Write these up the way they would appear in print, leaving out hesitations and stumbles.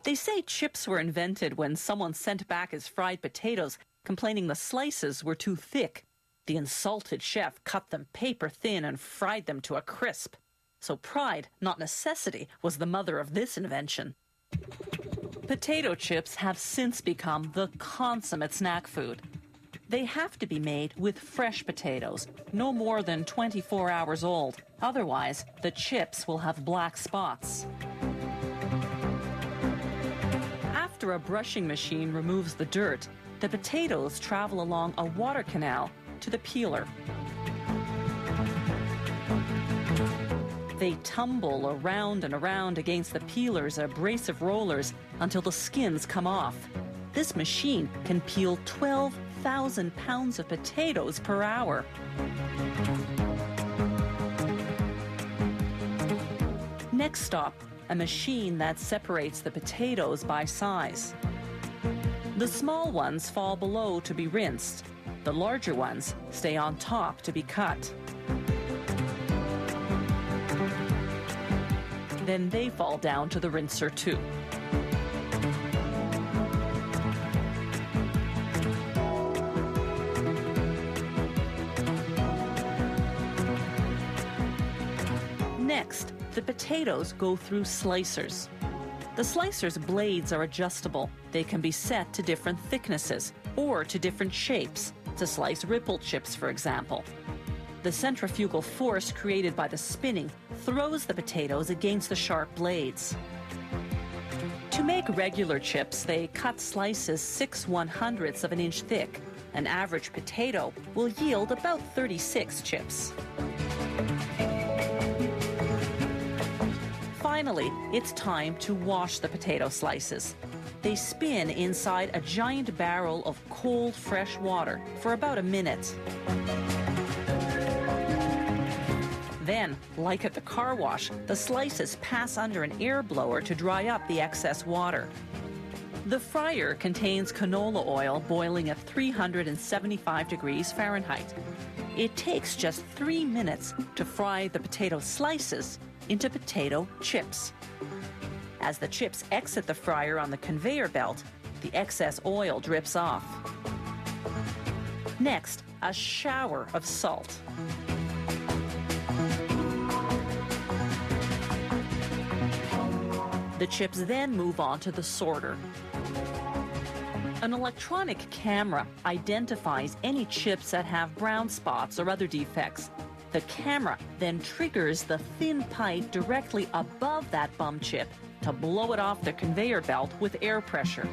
They say chips were invented when someone sent back his fried potatoes, complaining the slices were too thick. The insulted chef cut them paper thin and fried them to a crisp. So pride, not necessity, was the mother of this invention. Potato chips have since become the consummate snack food. They have to be made with fresh potatoes, no more than 24 hours old. Otherwise, the chips will have black spots. After a brushing machine removes the dirt, the potatoes travel along a water canal to the peeler. They tumble around and around against the peeler's abrasive rollers until the skins come off. This machine can peel 12,000 pounds of potatoes per hour. Next stop, a machine that separates the potatoes by size. The small ones fall below to be rinsed. The larger ones stay on top to be cut. Then they fall down to the rinser too. Next, the potatoes go through slicers. The slicer's blades are adjustable. They can be set to different thicknesses or to different shapes, to slice ripple chips, for example. The centrifugal force created by the spinning throws the potatoes against the sharp blades. To make regular chips, they cut slices 6/100ths of an inch thick. An average potato will yield about 36 chips. Finally, it's time to wash the potato slices. They spin inside a giant barrel of cold, fresh water for about a minute. Then, like at the car wash, the slices pass under an air blower to dry up the excess water. The fryer contains canola oil boiling at 375 degrees Fahrenheit. It takes just 3 minutes to fry the potato slices into potato chips. As the chips exit the fryer on the conveyor belt, the excess oil drips off. Next, a shower of salt. The chips then move on to the sorter. An electronic camera identifies any chips that have brown spots or other defects. The camera then triggers the thin pipe directly above that bum chip to blow it off the conveyor belt with air pressure.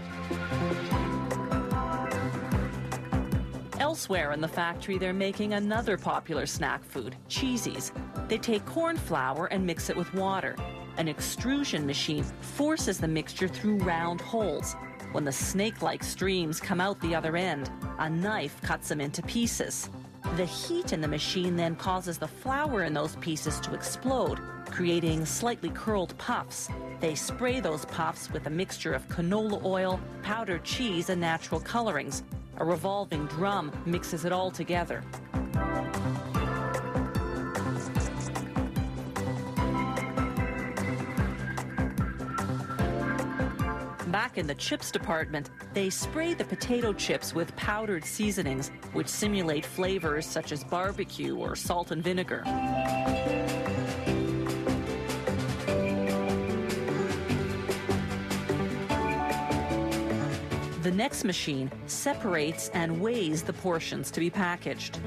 Elsewhere in the factory, they're making another popular snack food, cheesies. They take corn flour and mix it with water. An extrusion machine forces the mixture through round holes. When the snake-like streams come out the other end, a knife cuts them into pieces. The heat in the machine then causes the flour in those pieces to explode, creating slightly curled puffs. They spray those puffs with a mixture of canola oil, powdered cheese, and natural colorings. A revolving drum mixes it all together. Back in the chips department, they spray the potato chips with powdered seasonings, which simulate flavors such as barbecue or salt and vinegar. The next machine separates and weighs the portions to be packaged.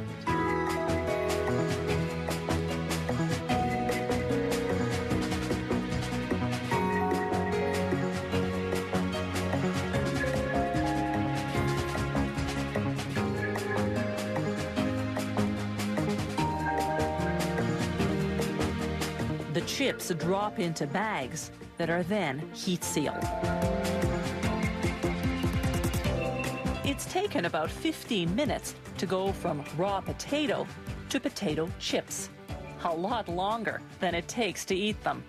The chips drop into bags that are then heat sealed. It's taken about 15 minutes to go from raw potato to potato chips. A lot longer than it takes to eat them.